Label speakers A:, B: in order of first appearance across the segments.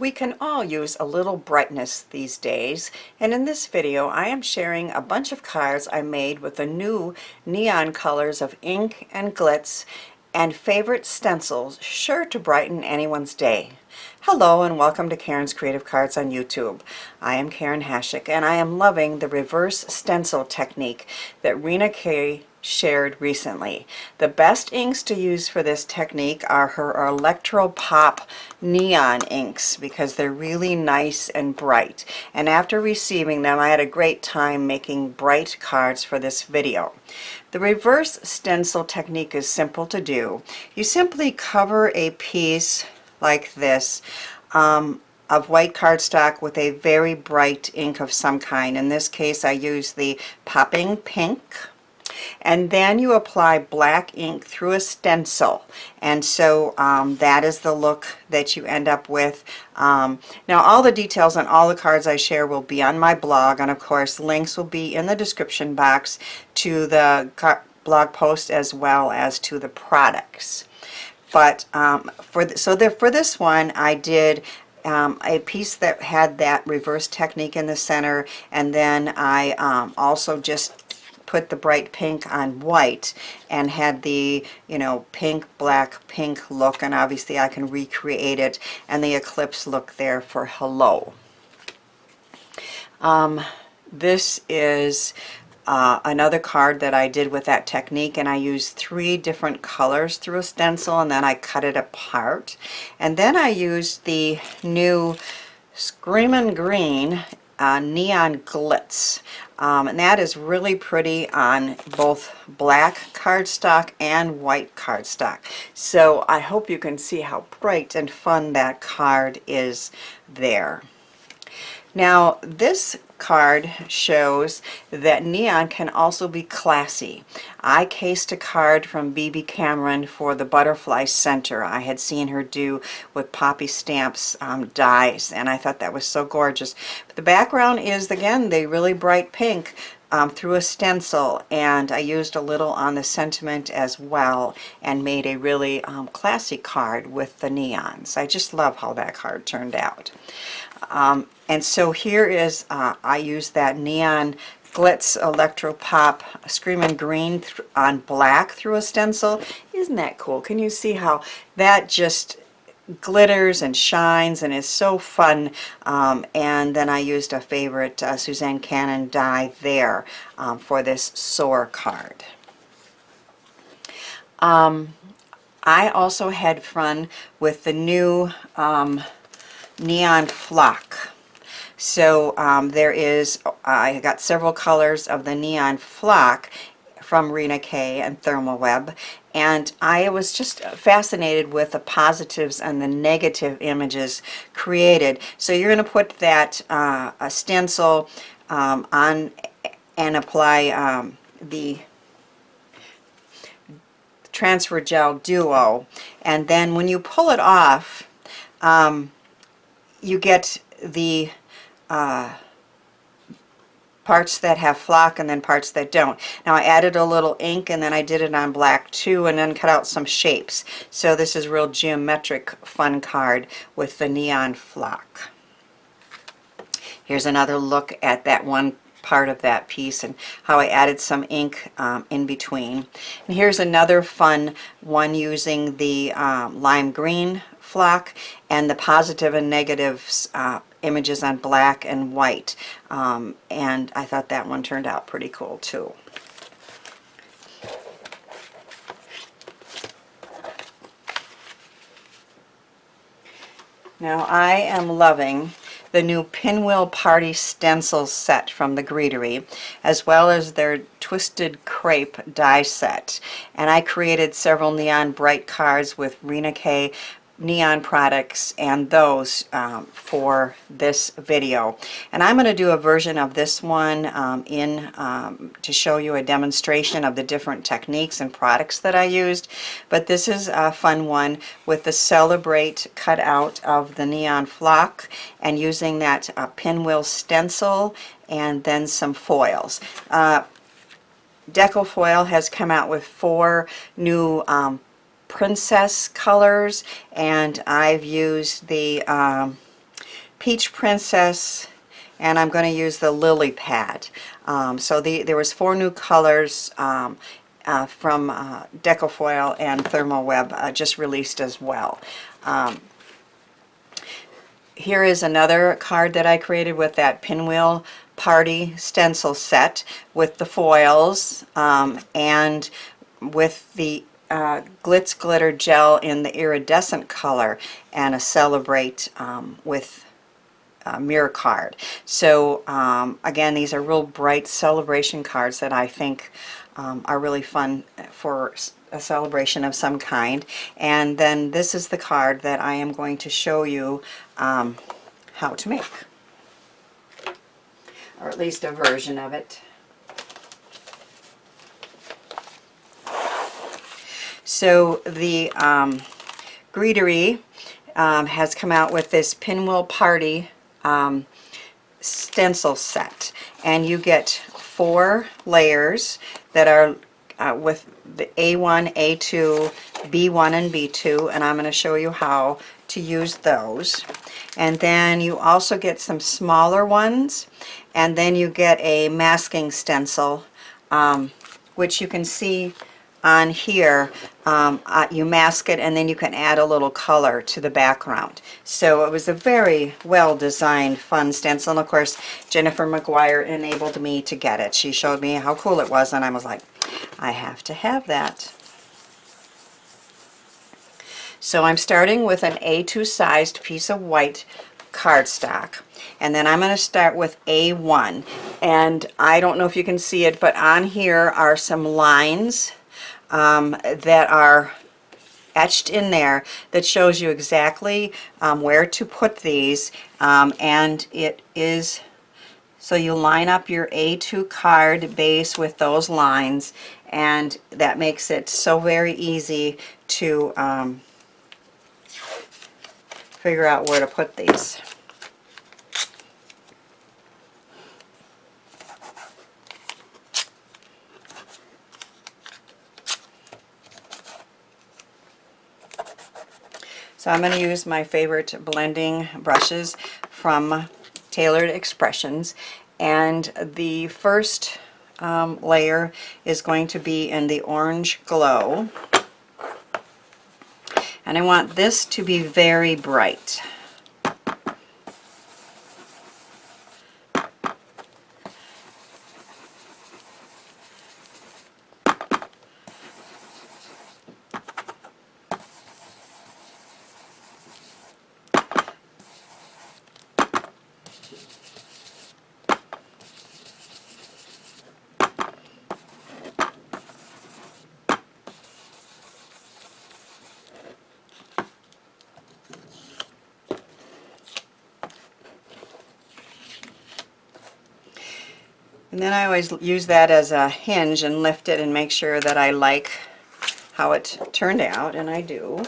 A: We can all use a little brightness these days, and in this video I am sharing a bunch of cards I made with the new neon colors of ink and glitz and favorite stencils sure to brighten anyone's day. Hello and welcome to Karen's Creative Cards on YouTube. I am Karen Hashik and I am loving the reverse stencil technique that Rina K shared recently. The best inks to use for this technique are her Electro Pop neon inks because they're really nice and bright. And after receiving them, I had a great time making bright cards for this video. The reverse stencil technique is simple to do. You simply cover a piece like this of white cardstock with a very bright ink of some kind. In this case, I use the Popping Pink. And then you apply black ink through a stencil, and so that is the look that you end up with. Now all the details on all the cards I share will be on my blog, and of course links will be in the description box to the blog post as well as to the products. But for this one I did a piece that had that reverse technique in the center, and then I also just put the bright pink on white and had the, you know, pink, black, pink look, and obviously I can recreate it, and the eclipse look there for hello. This is another card that I did with that technique, and I used 3 different colors through a stencil, and then I cut it apart, and then I used the new Screamin' Green neon glitz, and that is really pretty on both black cardstock and white cardstock. So I hope you can see how bright and fun that card is there. Now this card shows that neon can also be classy. I cased a card from BB Cameron for the Butterfly Center. I had seen her do with Poppy Stamps dies, and I thought that was so gorgeous. But the background is, again, the really bright pink through a stencil, and I used a little on the sentiment as well and made a really classy card with the neons. I just love how that card turned out. And so here is, I used that neon glitz Electro Pop Screamin' Green on black through a stencil. Isn't that cool? Can you see how that just glitters and shines and is so fun? And then I used a favorite Suzanne Cannon die there for this Soar card. I also had fun with the new neon flock. So there is, I got several colors of the neon flock from Rina K and Thermal Web, and I was just fascinated with the positives and the negative images created. So you're going to put that a stencil on and apply the transfer gel duo, and then when you pull it off, you get the parts that have flock and then parts that don't. Now I added a little ink, and then I did it on black too, and then cut out some shapes. So this is real geometric fun card with the neon flock. Here's another look at that one part of that piece and how I added some ink in between. And here's another fun one using the lime green flock and the positive and negatives images on black and white, and I thought that one turned out pretty cool too. Now I am loving the new Pinwheel Party Stencil set from the Greetery, as well as their Twisted Crepe Die set. And I created several neon bright cards with Rina K neon products and those for this video, and I'm going to do a version of this one to show you a demonstration of the different techniques and products that I used. But this is a fun one with the Celebrate cut out of the neon flock and using that pinwheel stencil and then some foils. Deco Foil has come out with 4 new princess colors, and I've used the Peach Princess, and I'm going to use the Lily Pad. There was 4 new colors from Deco Foil and Thermal Web just released as well. Here is another card that I created with that Pinwheel Party stencil set with the foils and with the glitz glitter gel in the iridescent color and a Celebrate with mirror card. So again, these are real bright celebration cards that I think are really fun for a celebration of some kind. And then this is the card that I am going to show you how to make, or at least a version of it. So the Greetery has come out with this Pinwheel Party stencil set, and you get 4 layers that are with the A1, A2, B1, and B2, and I'm going to show you how to use those. And then you also get some smaller ones, and then you get a masking stencil, which you can see on here. You mask it and then you can add a little color to the background. So it was a very well designed, fun stencil, and of course Jennifer McGuire enabled me to get it. She showed me how cool it was and I was like, I have to have that. So I'm starting with an A2 sized piece of white cardstock, and then I'm going to start with A1, and I don't know if you can see it, but on here are some lines that are etched in there that shows you exactly where to put these, and it is, so you line up your A2 card base with those lines, and that makes it so very easy to figure out where to put these. So I'm going to use my favorite blending brushes from Tailored Expressions, and the first layer is going to be in the Orange Glow, and I want this to be very bright. And then I always use that as a hinge and lift it and make sure that I like how it turned out, and I do.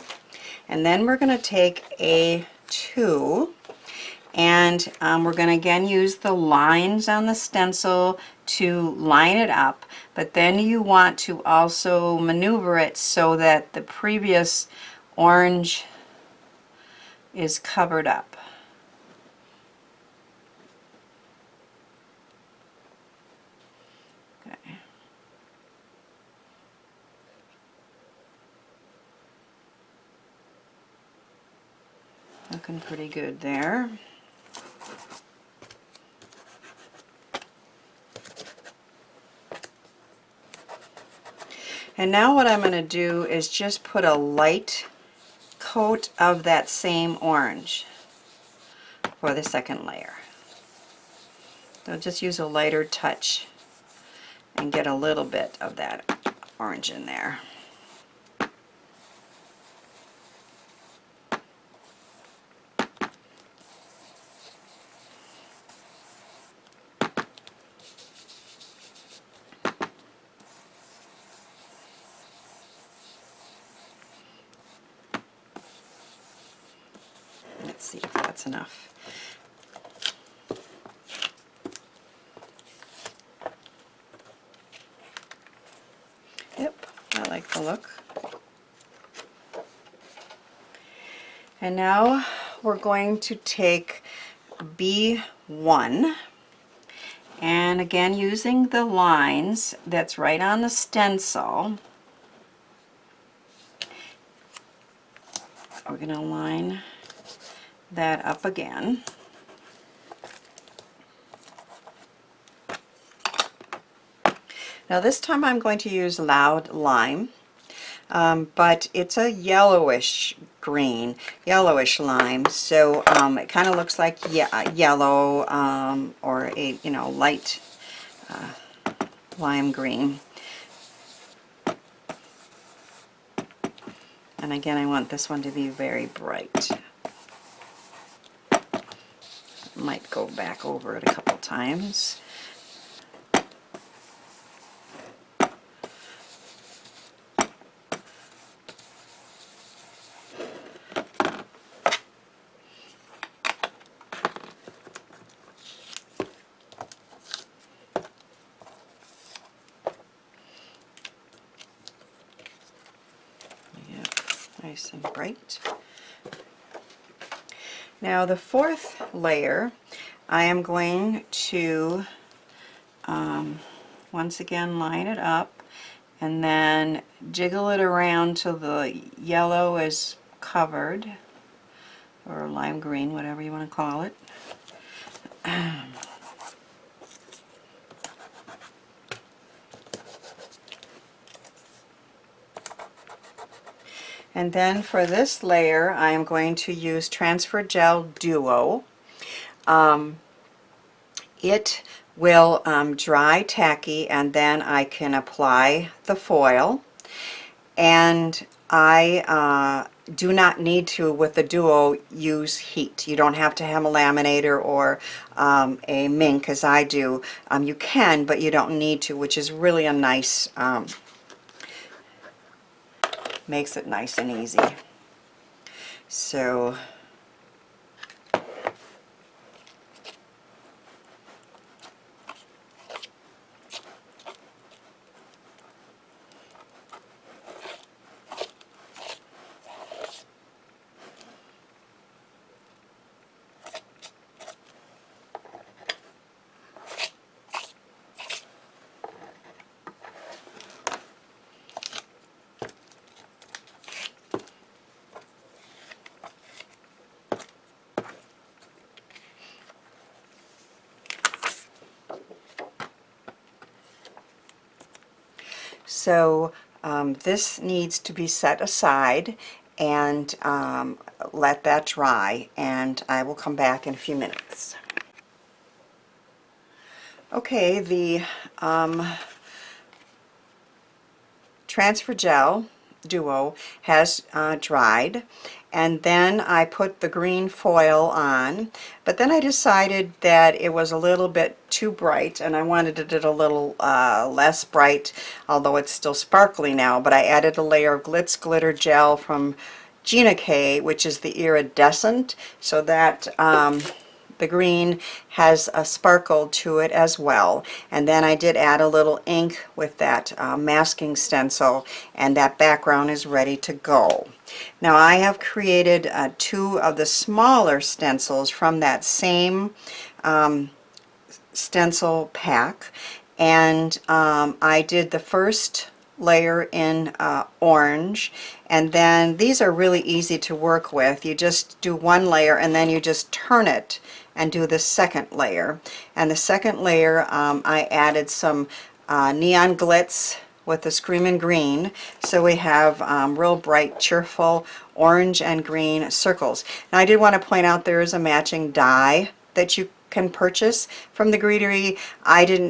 A: And then we're going to take A2, and we're going to again use the lines on the stencil to line it up, but then you want to also maneuver it so that the previous orange is covered up. Okay. Looking pretty good there. And now what I'm going to do is just put a light coat of that same orange for the second layer. So just use a lighter touch and get a little bit of that orange in there. Let's see if that's enough. Yep, I like the look. And now we're going to take B1. And again, using the lines that's right on the stencil, we're going to line that up again. Now this time I'm going to use Loud Lime, but it's a yellowish green, yellowish lime, so it kind of looks like yellow or a light lime green. And again, I want this one to be very bright. Might go back over it a couple times. Nice and bright. Now the fourth layer, I am going to once again line it up and then jiggle it around till the yellow is covered, or lime green, whatever you want to call it. And then for this layer, I am going to use Transfer Gel Duo. It will dry tacky, and then I can apply the foil. And I do not need to, with the Duo, use heat. You don't have to have a laminator or a mink, as I do. You can, but you don't need to, which is really a nice, makes it nice and easy. So this needs to be set aside and let that dry, and I will come back in a few minutes. Okay, the Transfer Gel Duo has dried, and then I put the green foil on, but then I decided that it was a little bit too bright and I wanted it a little less bright, although it's still sparkly now. But I added a layer of Glitz Glitter Gel from Rina K, which is the iridescent, so that the green has a sparkle to it as well. And then I did add a little ink with that masking stencil, and that background is ready to go. Now I have created two of the smaller stencils from that same stencil pack, and I did the first layer in orange, and then these are really easy to work with. You just do one layer and then you just turn it and do the second layer. And the second layer I added some neon glitz with the Screamin' Green, so we have real bright, cheerful orange and green circles. Now I did want to point out there is a matching die that you can purchase from the Greetery.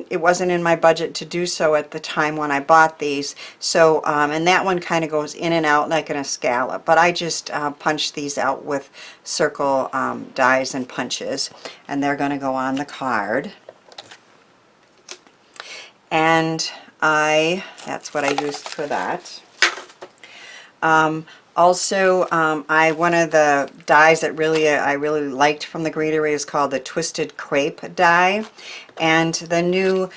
A: It wasn't in my budget to do so at the time when I bought these, so and that one kind of goes in and out like in a scallop, but I just punched these out with circle dies and punches, and they're going to go on the card. And that's what I used for that. Also, one of the dies that I really liked from the Greetery is called the Twisted Crepe Die, and the new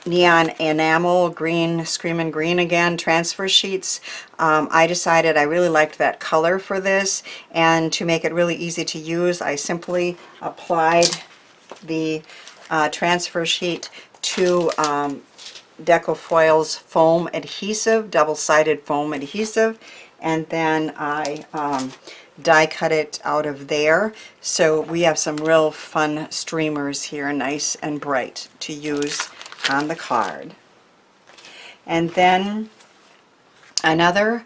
A: neon enamel green, screaming green again, transfer sheets. I decided I really liked that color for this, and to make it really easy to use, I simply applied the transfer sheet to Deco Foil's foam adhesive, double-sided foam adhesive, and then I die cut it out of there. So we have some real fun streamers here, nice and bright to use on the card. And then another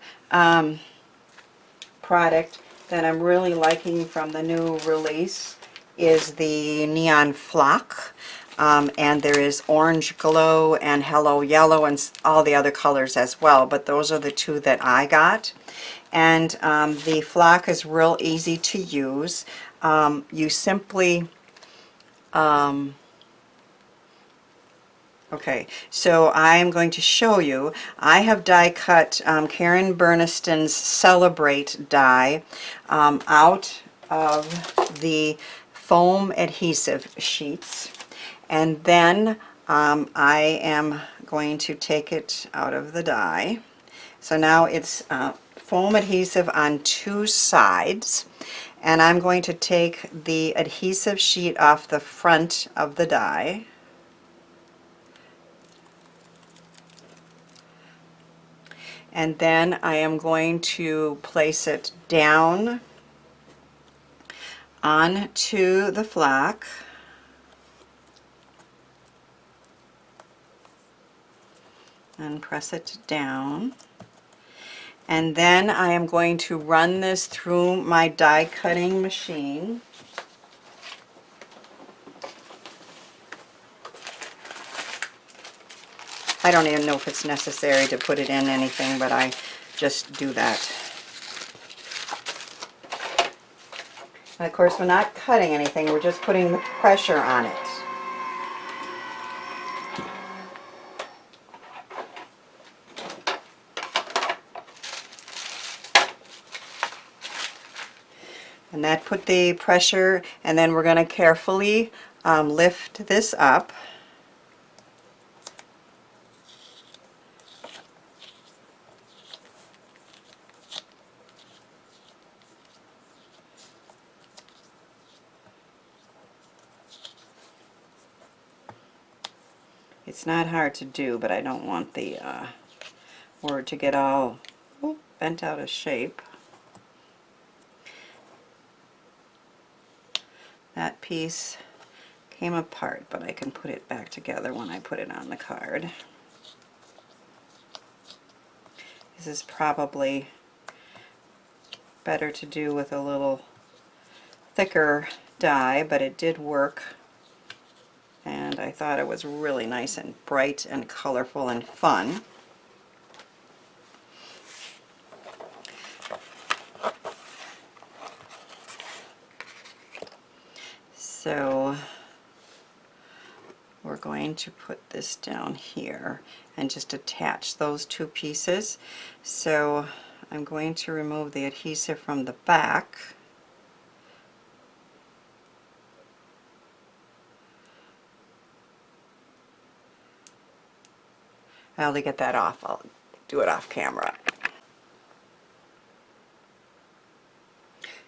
A: product that I'm really liking from the new release is the Neon Flock. And there is Orange Glow and Hello Yellow and all the other colors as well, but those are the two that I got. And the flock is real easy to use. You simply okay, so I'm going to show you. I have die cut Karen Burniston's Celebrate die out of the foam adhesive sheets, and then I am going to take it out of the die. So now it's foam adhesive on two sides, and I'm going to take the adhesive sheet off the front of the die. And then I am going to place it down onto the flock. And press it down. And then I am going to run this through my die cutting machine. I don't even know if it's necessary to put it in anything, but I just do that. And of course, we're not cutting anything, we're just putting the pressure on it. And that put the pressure, and then we're going to carefully lift this up. It's not hard to do, but I don't want the word to get all bent out of shape. That piece came apart, but I can put it back together when I put it on the card. This is probably better to do with a little thicker die, but it did work. And I thought it was really nice and bright and colorful and fun. So we're going to put this down here and just attach those two pieces. So I'm going to remove the adhesive from the back. I'll to get that off, I'll do it off camera.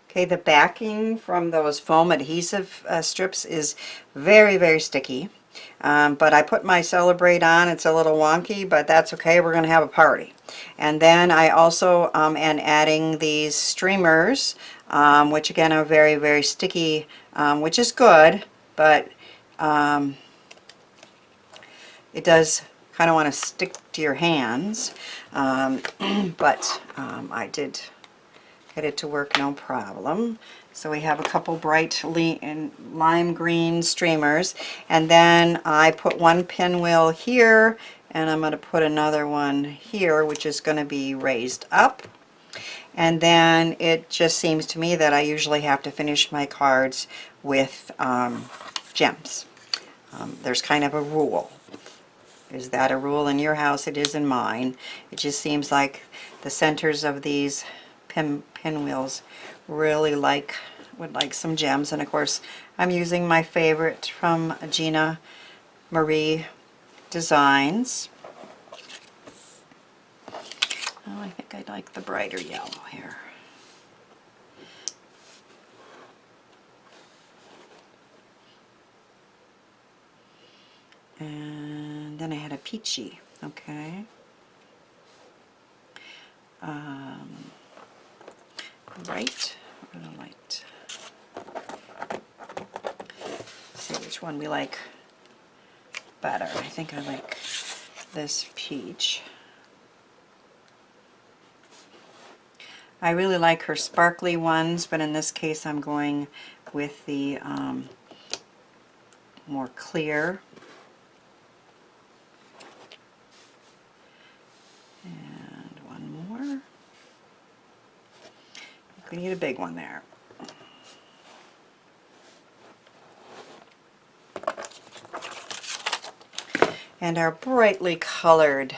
A: Okay, the backing from those foam adhesive strips is very, very sticky. But I put my Celebrate on. It's a little wonky, but that's okay. We're going to have a party. And then I also am adding these streamers, which again are very, very sticky, which is good, but it does kind of want to stick to your hands. But I did get it to work no problem. So we have a couple bright lime green streamers, and then I put one pinwheel here, and I'm going to put another one here, which is going to be raised up. And then it just seems to me that I usually have to finish my cards with gems. There's kind of a rule. Is that a rule in your house? It is in mine. It just seems like the centers of these pinwheels really would like some gems. And of course I'm using my favorite from Gina Marie designs. Oh, I think I like the brighter yellow here. And then I had a peachy, okay. Right or the light? Let's see which one we like better. I think I like this peach. I really like her sparkly ones, but in this case I'm going with the more clear. And one more. We need a big one there. And our brightly colored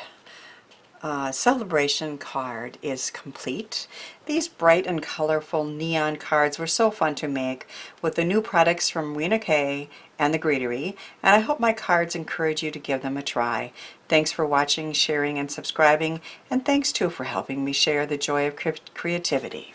A: celebration card is complete. These bright and colorful neon cards were so fun to make with the new products from Rina K and the Greetery, and I hope my cards encourage you to give them a try. Thanks for watching, sharing, and subscribing, and thanks too for helping me share the joy of creativity.